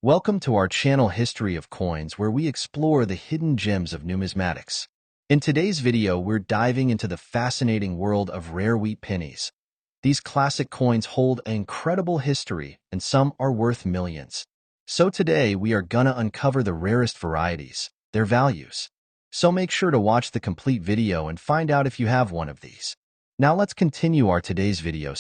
Welcome to our channel History of Coins, where we explore the hidden gems of numismatics. In today's video, we're diving into the fascinating world of rare wheat pennies. These classic coins hold an incredible history, and some are worth millions. So today, we are gonna uncover the rarest varieties, their values. So make sure to watch the complete video and find out if you have one of these. Now let's continue our today's video.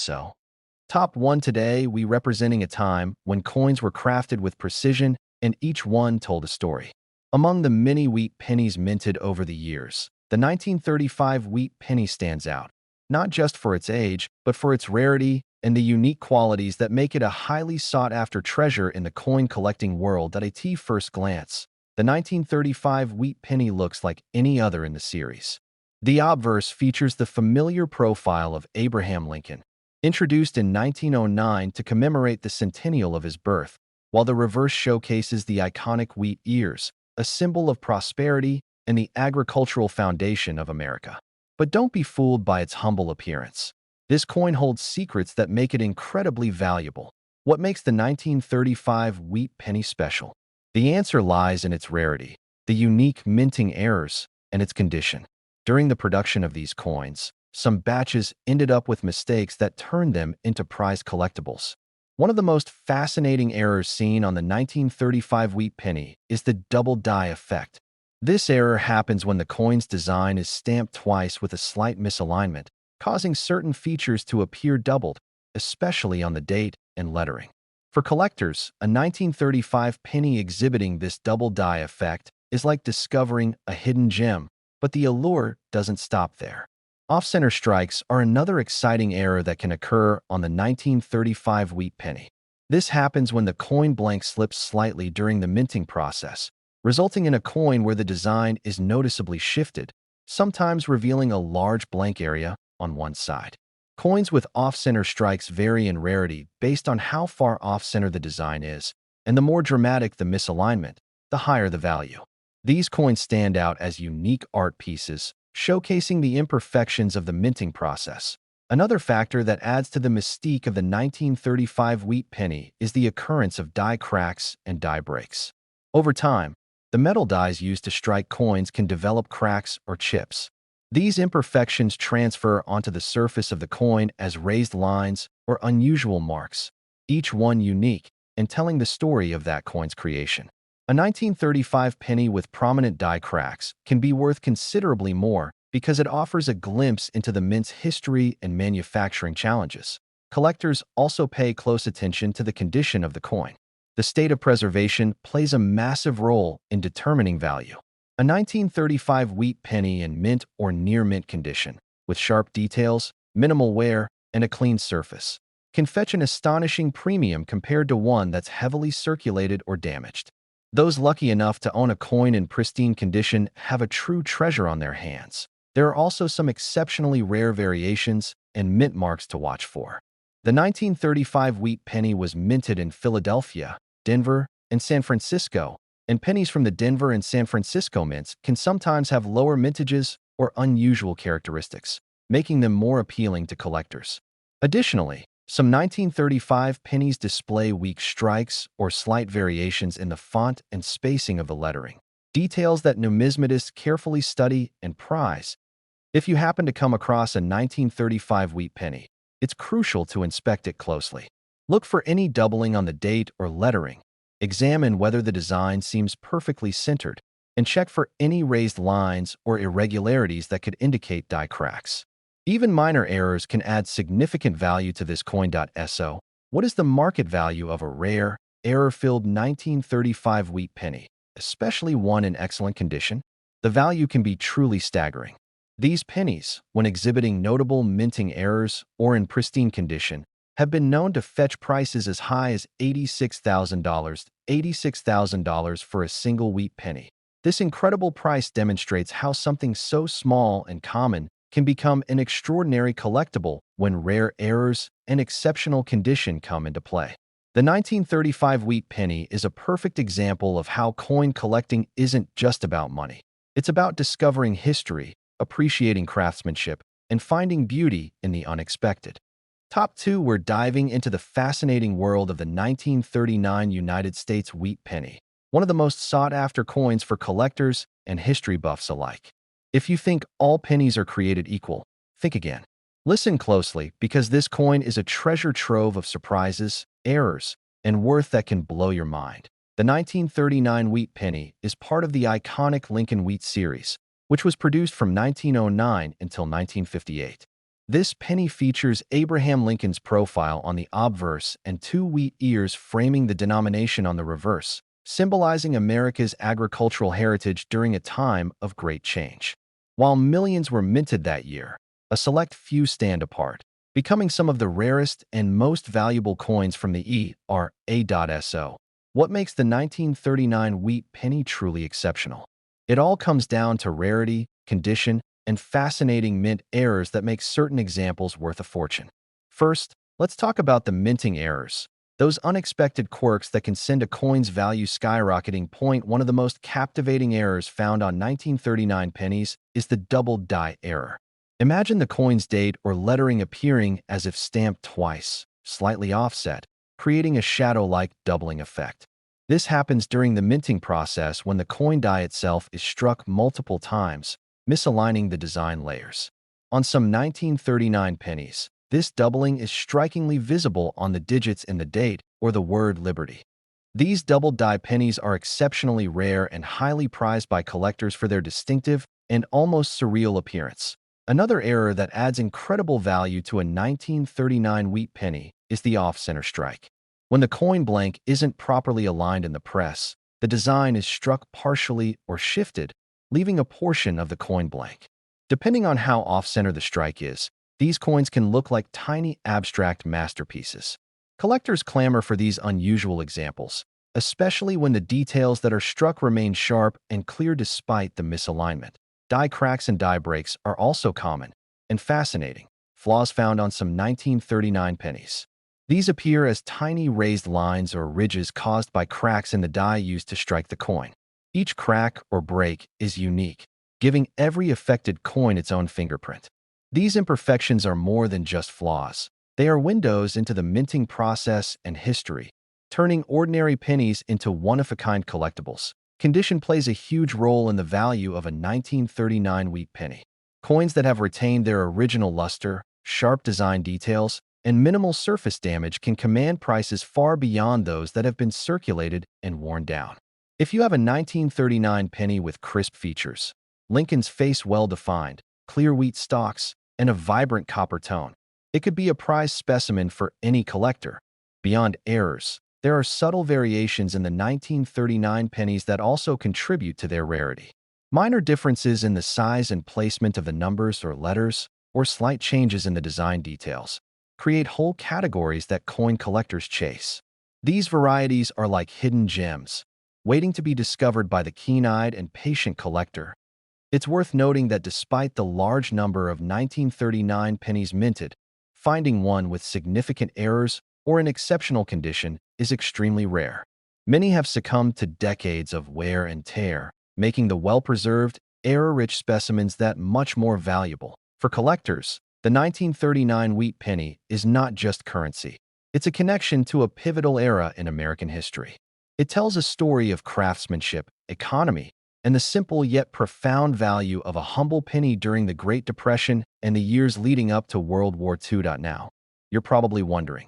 Top 1 today, we representing a time when coins were crafted with precision and each one told a story. Among the many wheat pennies minted over the years, the 1935 wheat penny stands out, not just for its age, but for its rarity and the unique qualities that make it a highly sought-after treasure in the coin collecting world. At a first glance, the 1935 wheat penny looks like any other in the series. The obverse features the familiar profile of Abraham Lincoln, introduced in 1909 to commemorate the centennial of his birth, while the reverse showcases the iconic wheat ears, a symbol of prosperity and the agricultural foundation of America. But don't be fooled by its humble appearance. This coin holds secrets that make it incredibly valuable. What makes the 1935 wheat penny special? The answer lies in its rarity, the unique minting errors, and its condition. During the production of these coins, some batches ended up with mistakes that turned them into prized collectibles. One of the most fascinating errors seen on the 1935 wheat penny is the double die effect. This error happens when the coin's design is stamped twice with a slight misalignment, causing certain features to appear doubled, especially on the date and lettering. For collectors, a 1935 penny exhibiting this double die effect is like discovering a hidden gem, but the allure doesn't stop there. Off-center strikes are another exciting error that can occur on the 1935 wheat penny. This happens when the coin blank slips slightly during the minting process, resulting in a coin where the design is noticeably shifted, sometimes revealing a large blank area on one side. Coins with off-center strikes vary in rarity based on how far off-center the design is, and the more dramatic the misalignment, the higher the value. These coins stand out as unique art pieces, showcasing the imperfections of the minting process. Another factor that adds to the mystique of the 1935 wheat penny is the occurrence of die cracks and die breaks. Over time, the metal dies used to strike coins can develop cracks or chips. These imperfections transfer onto the surface of the coin as raised lines or unusual marks, each one unique and telling the story of that coin's creation. A 1935 penny with prominent die cracks can be worth considerably more because it offers a glimpse into the mint's history and manufacturing challenges. Collectors also pay close attention to the condition of the coin. The state of preservation plays a massive role in determining value. A 1935 wheat penny in mint or near mint condition, with sharp details, minimal wear, and a clean surface, can fetch an astonishing premium compared to one that's heavily circulated or damaged. Those lucky enough to own a coin in pristine condition have a true treasure on their hands. There are also some exceptionally rare variations and mint marks to watch for. The 1935 wheat penny was minted in Philadelphia, Denver, and San Francisco, and pennies from the Denver and San Francisco mints can sometimes have lower mintages or unusual characteristics, making them more appealing to collectors. Additionally, some 1935 pennies display weak strikes or slight variations in the font and spacing of the lettering, details that numismatists carefully study and prize. If you happen to come across a 1935 wheat penny, it's crucial to inspect it closely. Look for any doubling on the date or lettering, examine whether the design seems perfectly centered, and check for any raised lines or irregularities that could indicate die cracks. Even minor errors can add significant value to this coin. So, what is the market value of a rare, error-filled 1935 wheat penny, especially one in excellent condition? The value can be truly staggering. These pennies, when exhibiting notable minting errors or in pristine condition, have been known to fetch prices as high as $86,000 for a single wheat penny. This incredible price demonstrates how something so small and common can become an extraordinary collectible when rare errors and exceptional condition come into play. The 1935 wheat penny is a perfect example of how coin collecting isn't just about money. It's about discovering history, appreciating craftsmanship, and finding beauty in the unexpected. Top 2, we're diving into the fascinating world of the 1939 United States wheat penny, one of the most sought-after coins for collectors and history buffs alike. If you think all pennies are created equal, think again. Listen closely, because this coin is a treasure trove of surprises, errors, and worth that can blow your mind. The 1939 wheat penny is part of the iconic Lincoln Wheat series, which was produced from 1909 until 1958. This penny features Abraham Lincoln's profile on the obverse and two wheat ears framing the denomination on the reverse, symbolizing America's agricultural heritage during a time of great change. While millions were minted that year, a select few stand apart, becoming some of the rarest and most valuable coins from the era.so. What makes the 1939 wheat penny truly exceptional? It all comes down to rarity, condition, and fascinating mint errors that make certain examples worth a fortune. First, let's talk about the minting errors. Those unexpected quirks that can send a coin's value skyrocketing. One of the most captivating errors found on 1939 pennies is the double die error. Imagine the coin's date or lettering appearing as if stamped twice, slightly offset, creating a shadow-like doubling effect. This happens during the minting process when the coin die itself is struck multiple times, misaligning the design layers. On some 1939 pennies, this doubling is strikingly visible on the digits in the date or the word Liberty. These double-die pennies are exceptionally rare and highly prized by collectors for their distinctive and almost surreal appearance. Another error that adds incredible value to a 1939 wheat penny is the off-center strike. When the coin blank isn't properly aligned in the press, the design is struck partially or shifted, leaving a portion of the coin blank. Depending on how off-center the strike is, these coins can look like tiny abstract masterpieces. Collectors clamor for these unusual examples, especially when the details that are struck remain sharp and clear despite the misalignment. Die cracks and die breaks are also common and fascinating flaws found on some 1939 pennies. These appear as tiny raised lines or ridges caused by cracks in the die used to strike the coin. Each crack or break is unique, giving every affected coin its own fingerprint. These imperfections are more than just flaws. They are windows into the minting process and history, turning ordinary pennies into one-of-a-kind collectibles. Condition plays a huge role in the value of a 1939 wheat penny. Coins that have retained their original luster, sharp design details, and minimal surface damage can command prices far beyond those that have been circulated and worn down. If you have a 1939 penny with crisp features, Lincoln's face well-defined, clear wheat stalks, and a vibrant copper tone, it could be a prized specimen for any collector. Beyond errors, there are subtle variations in the 1939 pennies that also contribute to their rarity. Minor differences in the size and placement of the numbers or letters, or slight changes in the design details, create whole categories that coin collectors chase. These varieties are like hidden gems, waiting to be discovered by the keen-eyed and patient collector. It's worth noting that despite the large number of 1939 pennies minted, finding one with significant errors or in exceptional condition is extremely rare. Many have succumbed to decades of wear and tear, making the well-preserved, error-rich specimens that much more valuable. For collectors, the 1939 wheat penny is not just currency. It's a connection to a pivotal era in American history. It tells a story of craftsmanship, economy, and the simple yet profound value of a humble penny during the Great Depression and the years leading up to World War II. Now, you're probably wondering,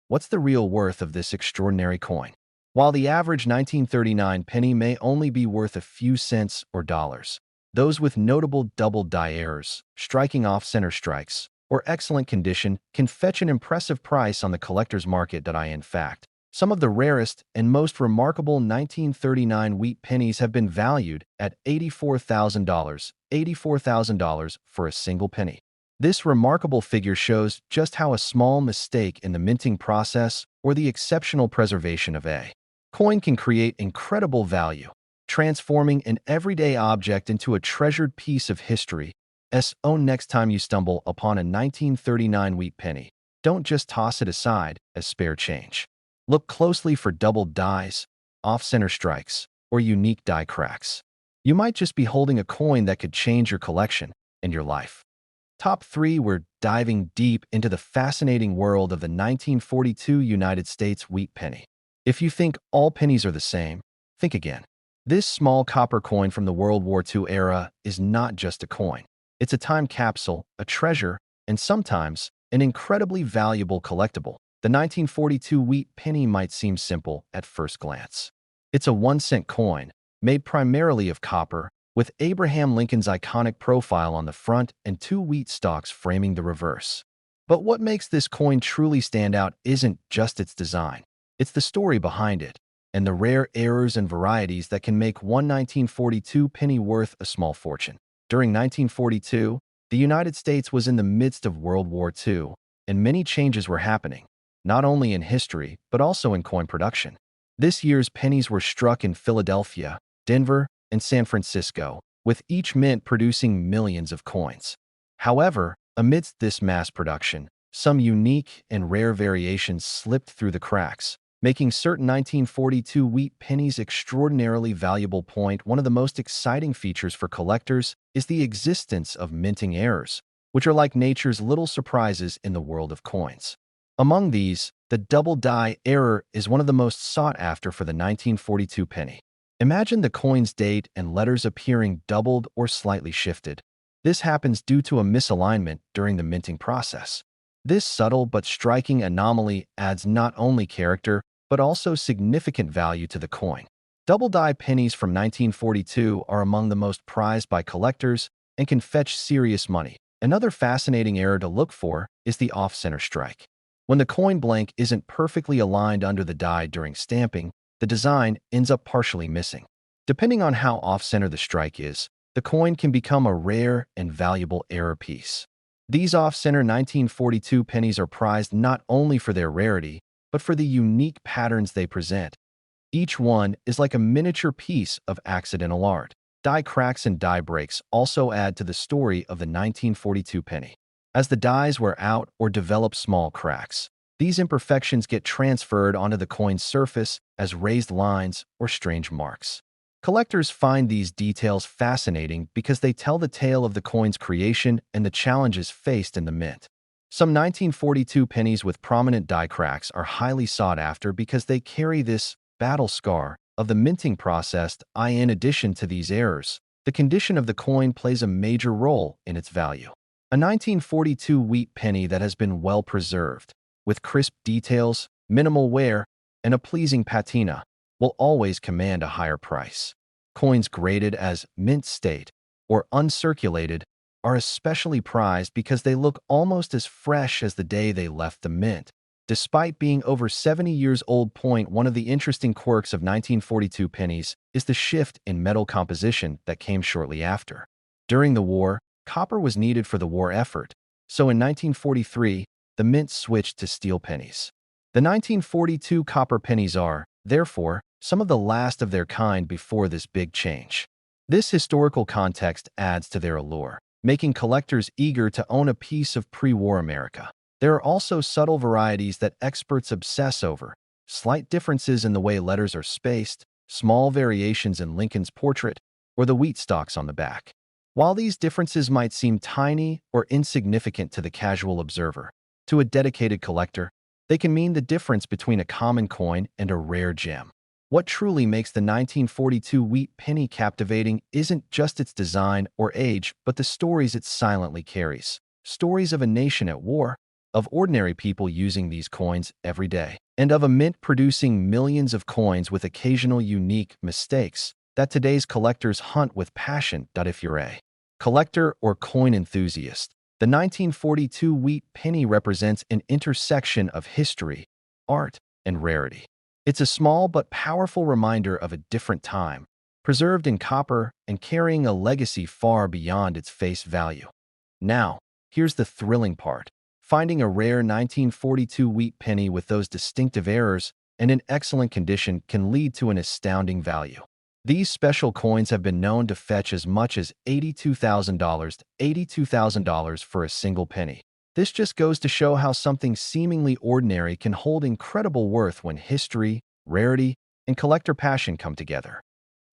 what's the real worth of this extraordinary coin? While the average 1939 penny may only be worth a few cents or dollars, those with notable double die errors, striking off-center strikes, or excellent condition can fetch an impressive price on the collector's market. In fact, some of the rarest and most remarkable 1939 wheat pennies have been valued at $84,000 for a single penny. This remarkable figure shows just how a small mistake in the minting process or the exceptional preservation of a coin can create incredible value, transforming an everyday object into a treasured piece of history. Next time you stumble upon a 1939 wheat penny, don't just toss it aside as spare change. Look closely for double dies, off-center strikes, or unique die cracks. You might just be holding a coin that could change your collection and your life. Top 3, we're diving deep into the fascinating world of the 1942 United States wheat penny. If you think all pennies are the same, think again. This small copper coin from the World War II era is not just a coin. It's a time capsule, a treasure, and sometimes an incredibly valuable collectible. The 1942 wheat penny might seem simple at first glance. It's a 1-cent coin, made primarily of copper, with Abraham Lincoln's iconic profile on the front and 2 wheat stalks framing the reverse. But what makes this coin truly stand out isn't just its design. It's the story behind it, and the rare errors and varieties that can make one 1942 penny worth a small fortune. During 1942, the United States was in the midst of World War II, and many changes were happening, not only in history, but also in coin production. This year's pennies were struck in Philadelphia, Denver, and San Francisco, with each mint producing millions of coins. However, amidst this mass production, some unique and rare variations slipped through the cracks, making certain 1942 wheat pennies extraordinarily valuable. One of the most exciting features for collectors is the existence of minting errors, which are like nature's little surprises in the world of coins. Among these, the double die error is one of the most sought after for the 1942 penny. Imagine the coin's date and letters appearing doubled or slightly shifted. This happens due to a misalignment during the minting process. This subtle but striking anomaly adds not only character, but also significant value to the coin. Double die pennies from 1942 are among the most prized by collectors and can fetch serious money. Another fascinating error to look for is the off-center strike. When the coin blank isn't perfectly aligned under the die during stamping, the design ends up partially missing. Depending on how off-center the strike is, the coin can become a rare and valuable error piece. These off-center 1942 pennies are prized not only for their rarity, but for the unique patterns they present. Each one is like a miniature piece of accidental art. Die cracks and die breaks also add to the story of the 1942 penny. As the dies wear out or develop small cracks, these imperfections get transferred onto the coin's surface as raised lines or strange marks. Collectors find these details fascinating because they tell the tale of the coin's creation and the challenges faced in the mint. Some 1942 pennies with prominent die cracks are highly sought after because they carry this battle scar of the minting process. In addition to these errors, the condition of the coin plays a major role in its value. A 1942 wheat penny that has been well preserved, with crisp details, minimal wear, and a pleasing patina, will always command a higher price. Coins graded as mint state or uncirculated are especially prized because they look almost as fresh as the day they left the mint, despite being over 70 years old. One of the interesting quirks of 1942 pennies is the shift in metal composition that came shortly after. During the war, copper was needed for the war effort, so in 1943, the mint switched to steel pennies. The 1942 copper pennies are, therefore, some of the last of their kind before this big change. This historical context adds to their allure, making collectors eager to own a piece of pre-war America. There are also subtle varieties that experts obsess over: slight differences in the way letters are spaced, small variations in Lincoln's portrait, or the wheat stalks on the back. While these differences might seem tiny or insignificant to the casual observer, to a dedicated collector, they can mean the difference between a common coin and a rare gem. What truly makes the 1942 wheat penny captivating isn't just its design or age, but the stories it silently carries. Stories of a nation at war, of ordinary people using these coins every day, and of a mint producing millions of coins with occasional unique mistakes that today's collectors hunt with passion. If you're a collector or coin enthusiast, the 1942 wheat penny represents an intersection of history, art, and rarity. It's a small but powerful reminder of a different time, preserved in copper and carrying a legacy far beyond its face value. Now, here's the thrilling part. Finding a rare 1942 wheat penny with those distinctive errors and in excellent condition can lead to an astounding value. These special coins have been known to fetch as much as $82,000 for a single penny. This just goes to show how something seemingly ordinary can hold incredible worth when history, rarity, and collector passion come together.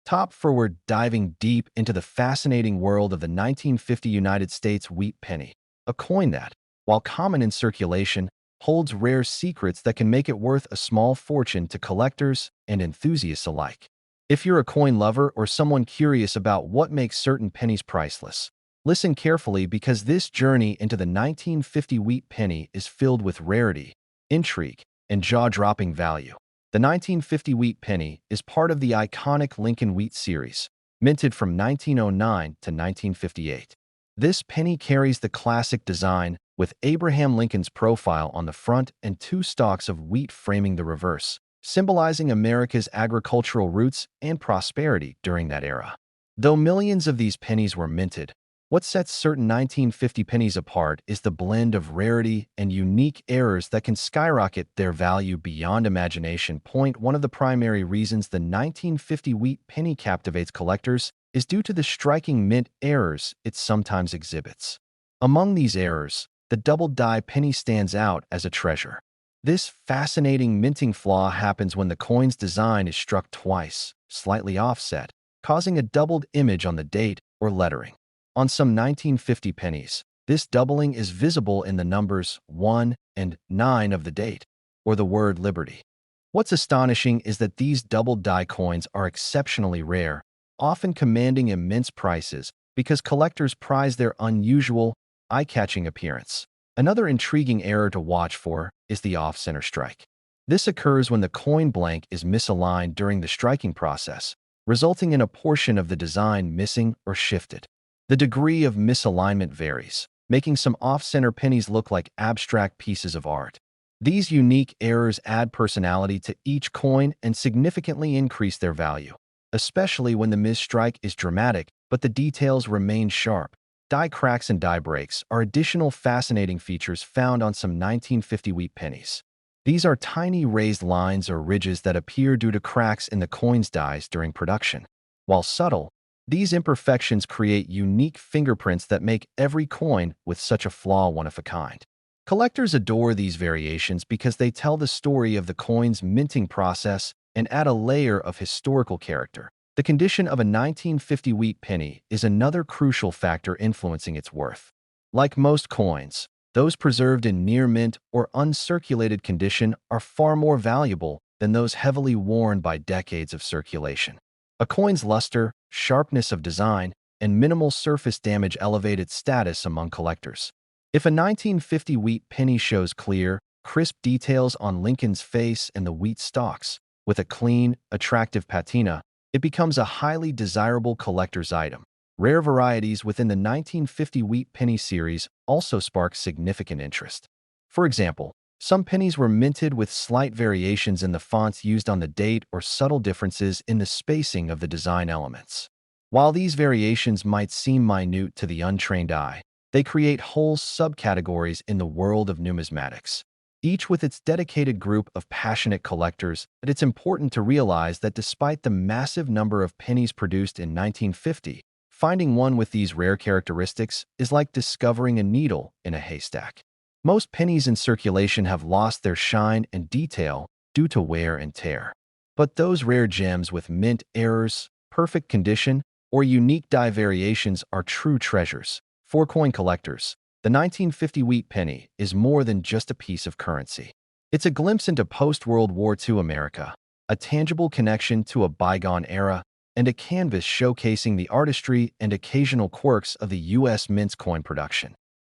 Top 4, we're diving deep into the fascinating world of the 1950 United States wheat penny. a coin that, while common in circulation, holds rare secrets that can make it worth a small fortune to collectors and enthusiasts alike. If you're a coin lover or someone curious about what makes certain pennies priceless, listen carefully because this journey into the 1950 wheat penny is filled with rarity, intrigue, and jaw-dropping value. The 1950 wheat penny is part of the iconic Lincoln Wheat series, minted from 1909 to 1958. This penny carries the classic design with Abraham Lincoln's profile on the front and two stalks of wheat framing the reverse, symbolizing America's agricultural roots and prosperity during that era. Though millions of these pennies were minted, what sets certain 1950 pennies apart is the blend of rarity and unique errors that can skyrocket their value beyond imagination. One of the primary reasons the 1950 wheat penny captivates collectors is due to the striking mint errors it sometimes exhibits. Among these errors, the double-die penny stands out as a treasure. This fascinating minting flaw happens when the coin's design is struck twice, slightly offset, causing a doubled image on the date or lettering. On some 1950 pennies, this doubling is visible in the numbers 1 and 9 of the date, or the word liberty. What's astonishing is that these double-die coins are exceptionally rare, often commanding immense prices because collectors prize their unusual, eye-catching appearance. Another intriguing error to watch for is the off-center strike. This occurs when the coin blank is misaligned during the striking process, resulting in a portion of the design missing or shifted. The degree of misalignment varies, making some off-center pennies look like abstract pieces of art. These unique errors add personality to each coin and significantly increase their value, especially when the misstrike is dramatic but the details remain sharp. Die cracks and die breaks are additional fascinating features found on some 1950 wheat pennies. These are tiny raised lines or ridges that appear due to cracks in the coin's dies during production. While subtle, these imperfections create unique fingerprints that make every coin with such a flaw one of a kind. Collectors adore these variations because they tell the story of the coin's minting process and add a layer of historical character. The condition of a 1950 wheat penny is another crucial factor influencing its worth. Like most coins, those preserved in near mint or uncirculated condition are far more valuable than those heavily worn by decades of circulation. A coin's luster, sharpness of design, and minimal surface damage elevate its status among collectors. If a 1950 wheat penny shows clear, crisp details on Lincoln's face and the wheat stalks, with a clean, attractive patina, it becomes a highly desirable collector's item. Rare varieties within the 1950 wheat penny series also spark significant interest. For example, some pennies were minted with slight variations in the fonts used on the date or subtle differences in the spacing of the design elements. While these variations might seem minute to the untrained eye, they create whole subcategories in the world of numismatics. Each with its dedicated group of passionate collectors, but it's important to realize that despite the massive number of pennies produced in 1950, finding one with these rare characteristics is like discovering a needle in a haystack. Most pennies in circulation have lost their shine and detail due to wear and tear. But those rare gems with mint errors, perfect condition, or unique die variations are true treasures. For coin collectors, the 1950 wheat penny is more than just a piece of currency. It's a glimpse into post-World War II America, a tangible connection to a bygone era, and a canvas showcasing the artistry and occasional quirks of the U.S. Mint's coin production.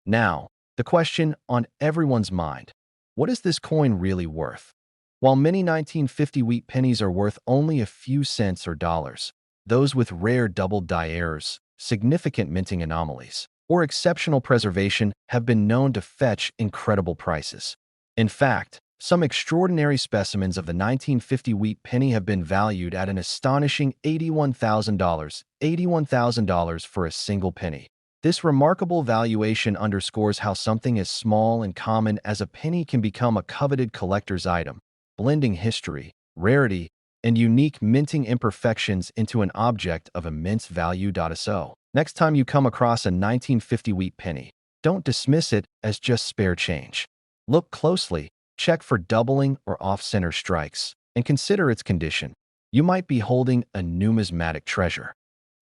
Now, the question on everyone's mind: what is this coin really worth? While many 1950 wheat pennies are worth only a few cents or dollars, those with rare double-die errors, significant minting anomalies, or exceptional preservation have been known to fetch incredible prices. In fact, some extraordinary specimens of the 1950 wheat penny have been valued at an astonishing $81,000 for a single penny. This remarkable valuation underscores how something as small and common as a penny can become a coveted collector's item, blending history, rarity, and unique minting imperfections into an object of immense value. So, next time you come across a 1950 wheat penny, don't dismiss it as just spare change. Look closely, check for doubling or off-center strikes, and consider its condition. You might be holding a numismatic treasure.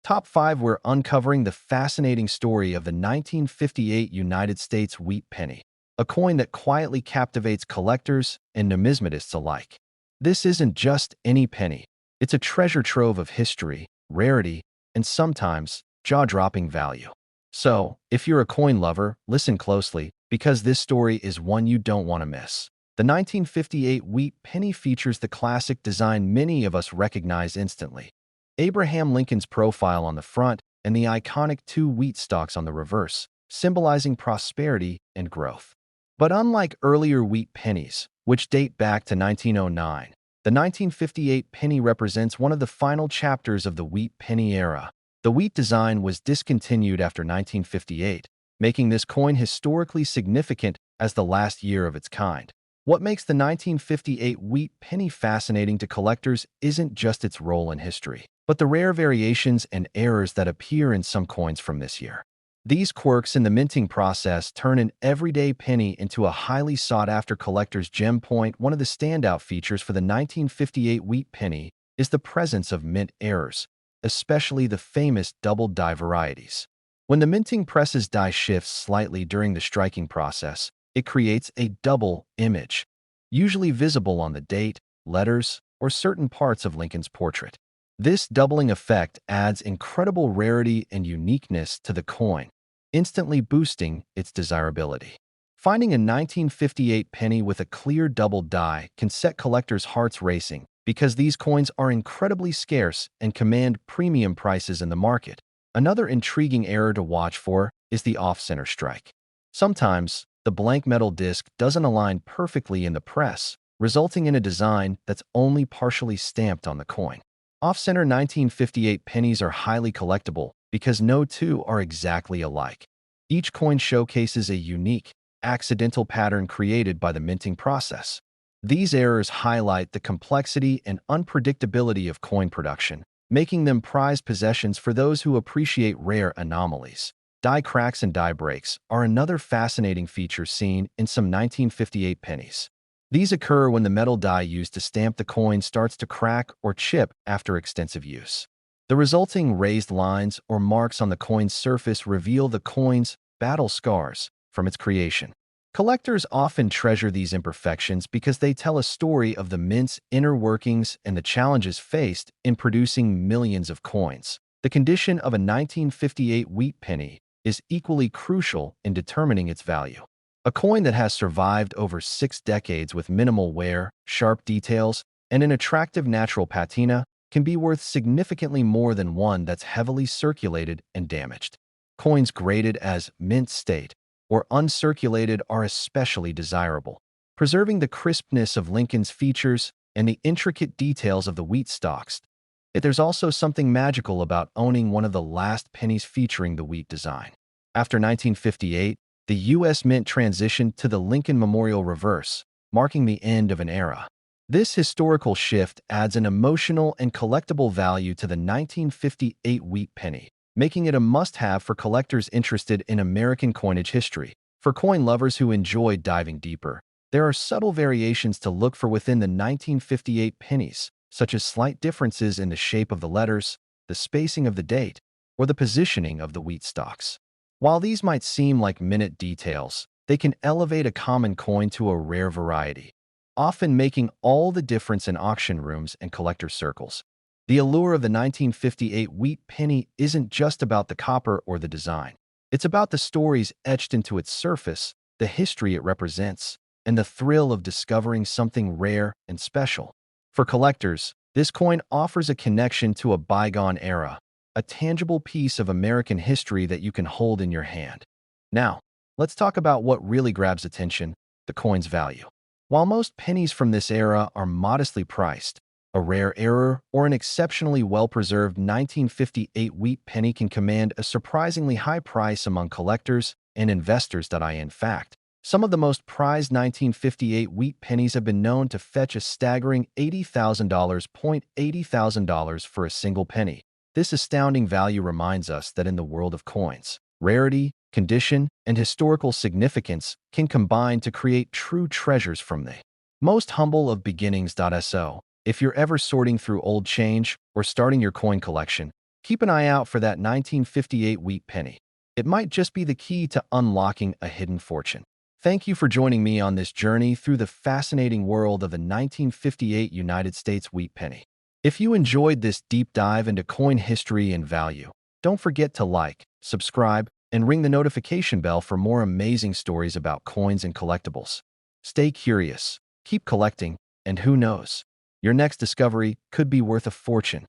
Top 5, we're uncovering the fascinating story of the 1958 United States wheat penny, a coin that quietly captivates collectors and numismatists alike. This isn't just any penny. It's a treasure trove of history, rarity, and sometimes jaw-dropping value. So, if you're a coin lover, listen closely, because this story is one you don't want to miss. The 1958 wheat penny features the classic design many of us recognize instantly: Abraham Lincoln's profile on the front and the iconic two wheat stalks on the reverse, symbolizing prosperity and growth. But unlike earlier wheat pennies, which date back to 1909, the 1958 penny represents one of the final chapters of the wheat penny era. The wheat design was discontinued after 1958, making this coin historically significant as the last year of its kind. What makes the 1958 wheat penny fascinating to collectors isn't just its role in history, but the rare variations and errors that appear in some coins from this year. These quirks in the minting process turn an everyday penny into a highly sought-after collector's gem. One of the standout features for the 1958 wheat penny is the presence of mint errors, especially the famous double die varieties. When the minting press's die shifts slightly during the striking process, it creates a double image, usually visible on the date, letters, or certain parts of Lincoln's portrait. This doubling effect adds incredible rarity and uniqueness to the coin, instantly boosting its desirability. Finding a 1958 penny with a clear double die can set collectors' hearts racing, because these coins are incredibly scarce and command premium prices in the market. Another intriguing error to watch for is the off-center strike. Sometimes, the blank metal disc doesn't align perfectly in the press, resulting in a design that's only partially stamped on the coin. Off-center 1958 pennies are highly collectible because no two are exactly alike. Each coin showcases a unique, accidental pattern created by the minting process. These errors highlight the complexity and unpredictability of coin production, making them prized possessions for those who appreciate rare anomalies. Die cracks and die breaks are another fascinating feature seen in some 1958 pennies. These occur when the metal die used to stamp the coin starts to crack or chip after extensive use. The resulting raised lines or marks on the coin's surface reveal the coin's battle scars from its creation. Collectors often treasure these imperfections because they tell a story of the mint's inner workings and the challenges faced in producing millions of coins. The condition of a 1958 wheat penny is equally crucial in determining its value. A coin that has survived over 6 decades with minimal wear, sharp details, and an attractive natural patina can be worth significantly more than one that's heavily circulated and damaged. Coins graded as mint state or uncirculated are especially desirable, preserving the crispness of Lincoln's features and the intricate details of the wheat stalks. There's also something magical about owning one of the last pennies featuring the wheat design. After 1958, the U.S. Mint transitioned to the Lincoln Memorial reverse, marking the end of an era. This historical shift adds an emotional and collectible value to the 1958 wheat penny, making it a must-have for collectors interested in American coinage history. For coin lovers who enjoy diving deeper, there are subtle variations to look for within the 1958 pennies, such as slight differences in the shape of the letters, the spacing of the date, or the positioning of the wheat stalks. While these might seem like minute details, they can elevate a common coin to a rare variety, often making all the difference in auction rooms and collector circles. The allure of the 1958 wheat penny isn't just about the copper or the design. It's about the stories etched into its surface, the history it represents, and the thrill of discovering something rare and special. For collectors, this coin offers a connection to a bygone era, a tangible piece of American history that you can hold in your hand. Now, let's talk about what really grabs attention: the coin's value. While most pennies from this era are modestly priced, a rare error or an exceptionally well-preserved 1958 wheat penny can command a surprisingly high price among collectors and investors. In fact, some of the most prized 1958 wheat pennies have been known to fetch a staggering $80,000. $80,000 for a single penny. This astounding value reminds us that in the world of coins, rarity, condition, and historical significance can combine to create true treasures from the most humble of beginnings. So, if you're ever sorting through old change or starting your coin collection, Keep an eye out for that 1958 wheat penny. It might just be the key to unlocking a hidden fortune. Thank you for joining me on this journey through the fascinating world of the 1958 United States wheat penny. If you enjoyed this deep dive into coin history and value, don't forget to like, subscribe, and ring the notification bell for more amazing stories about coins and collectibles. Stay curious, keep collecting, and who knows, your next discovery could be worth a fortune.